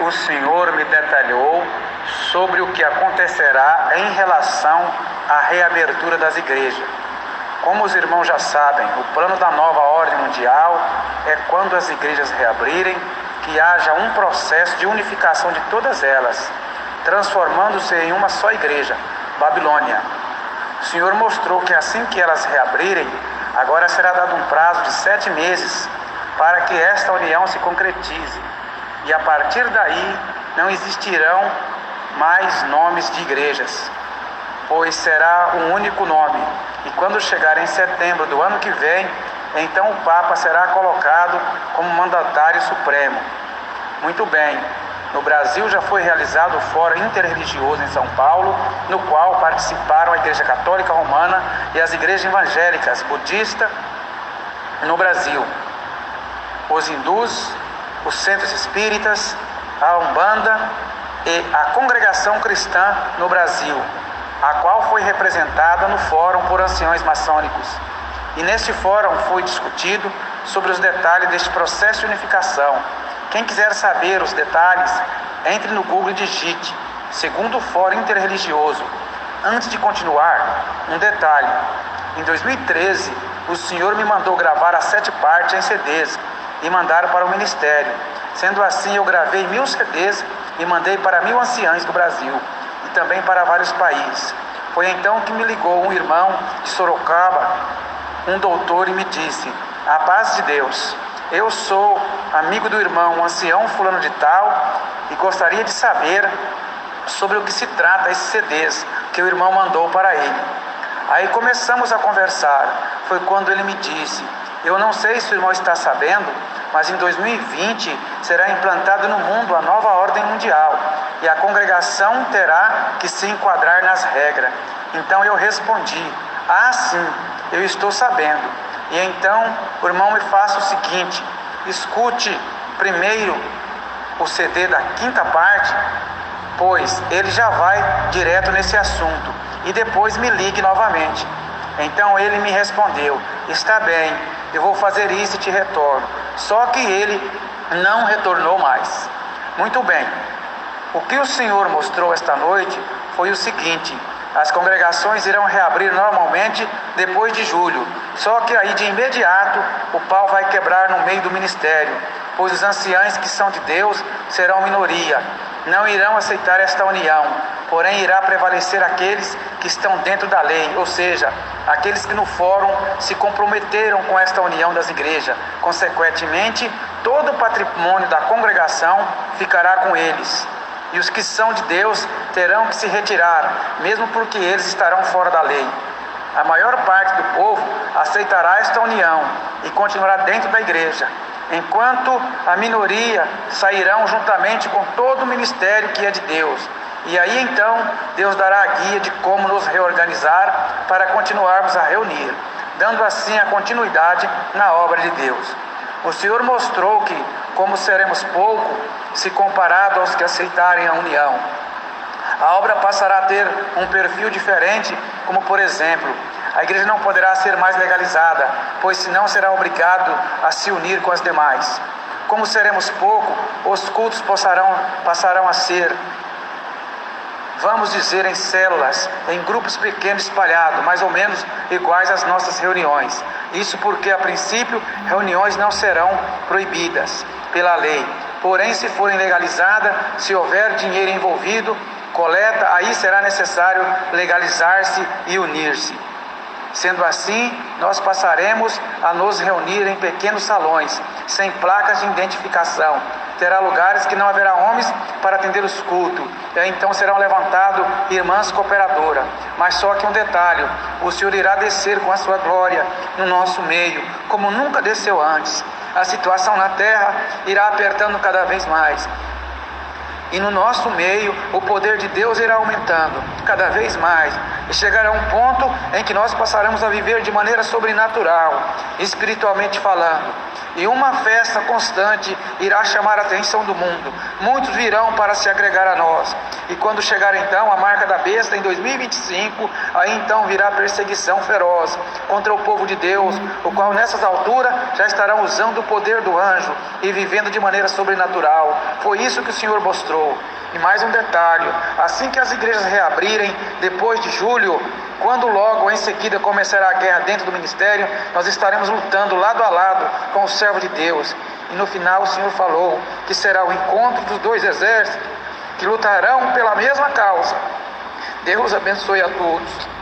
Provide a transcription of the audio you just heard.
o Senhor me detalhou sobre o que acontecerá em relação à reabertura das igrejas. Como os irmãos já sabem, o plano da nova ordem mundial é, quando as igrejas reabrirem, que haja um processo de unificação de todas elas, transformando-se em uma só igreja, Babilônia. O Senhor mostrou que assim que elas reabrirem, agora será dado um prazo de 7 meses para que esta união se concretize. E a partir daí não existirão mais nomes de igrejas, pois será um único nome. E quando chegar em setembro do ano que vem, então o Papa será colocado como mandatário supremo. Muito bem, no Brasil já foi realizado o Fórum Interreligioso em São Paulo, no qual participaram a Igreja Católica Romana e as igrejas evangélicas, budistas no Brasil, os hindus, os centros espíritas, a Umbanda e a Congregação Cristã no Brasil, a qual foi representada no fórum por anciões maçônicos. E neste fórum foi discutido sobre os detalhes deste processo de unificação. Quem quiser saber os detalhes, entre no Google e digite Segundo Fórum Interreligioso. Antes de continuar, um detalhe: em 2013, o Senhor me mandou gravar as 7 partes em CDs e mandar para o ministério. Sendo assim, eu gravei 1000 CDs e mandei para 1000 anciães do Brasil e também para vários países. Foi então que me ligou um irmão de Sorocaba, um doutor, e me disse: a paz de Deus, eu sou amigo do irmão, um ancião fulano de tal, e gostaria de saber sobre o que se trata esses CDs que o irmão mandou para ele. Aí começamos a conversar. Foi quando ele me disse: eu não sei se o irmão está sabendo, mas em 2020 será implantada no mundo a nova ordem mundial e a congregação terá que se enquadrar nas regras. Então eu respondi: ah, sim, eu estou sabendo. E então o irmão me faça o seguinte: escute primeiro o CD da 5ª parte, pois ele já vai direto nesse assunto, e depois me ligue novamente. Então ele me respondeu: está bem, eu vou fazer isso e te retorno. Só que ele não retornou mais. Muito bem, o que o Senhor mostrou esta noite foi o seguinte: as congregações irão reabrir normalmente depois de julho. Só que aí de imediato o pau vai quebrar no meio do ministério, pois os anciãos que são de Deus serão minoria. Não irão aceitar esta união, porém irá prevalecer aqueles que estão dentro da lei, ou seja, aqueles que no fórum se comprometeram com esta união das igrejas. Consequentemente, todo o patrimônio da congregação ficará com eles. E os que são de Deus terão que se retirar, mesmo porque eles estarão fora da lei. A maior parte do povo aceitará esta união e continuará dentro da igreja, enquanto a minoria sairão juntamente com todo o ministério que é de Deus. E aí então Deus dará a guia de como nos reorganizar para continuarmos a reunir, dando assim a continuidade na obra de Deus. O Senhor mostrou que, como seremos pouco se comparado aos que aceitarem a união, a obra passará a ter um perfil diferente, como por exemplo, a igreja não poderá ser mais legalizada, pois senão será obrigado a se unir com as demais. Como seremos pouco, os cultos passarão a ser, vamos dizer, em células, em grupos pequenos espalhados, mais ou menos iguais às nossas reuniões. Isso porque, a princípio, reuniões não serão proibidas pela lei. Porém, se forem legalizadas, se houver dinheiro envolvido, coleta, aí será necessário legalizar-se e unir-se. Sendo assim, nós passaremos a nos reunir em pequenos salões, sem placas de identificação. Terá lugares que não haverá homens para atender os cultos, e aí então serão levantados irmãs cooperadoras. Mas só que um detalhe: o Senhor irá descer com a sua glória no nosso meio, como nunca desceu antes. A situação na terra irá apertando cada vez mais. E no nosso meio, o poder de Deus irá aumentando cada vez mais. E chegará um ponto em que nós passaremos a viver de maneira sobrenatural, espiritualmente falando. E uma festa constante irá chamar a atenção do mundo. Muitos virão para se agregar a nós. E quando chegar então a marca da besta em 2025, aí então virá perseguição feroz contra o povo de Deus, o qual nessas alturas já estarão usando o poder do anjo e vivendo de maneira sobrenatural. Foi isso que o Senhor mostrou. E mais um detalhe: assim que as igrejas reabrirem, depois de julho, quando logo em seguida começará a guerra dentro do ministério, nós estaremos lutando lado a lado com o servo de Deus. E no final o Senhor falou que será o encontro dos dois exércitos que lutarão pela mesma causa. Deus abençoe a todos.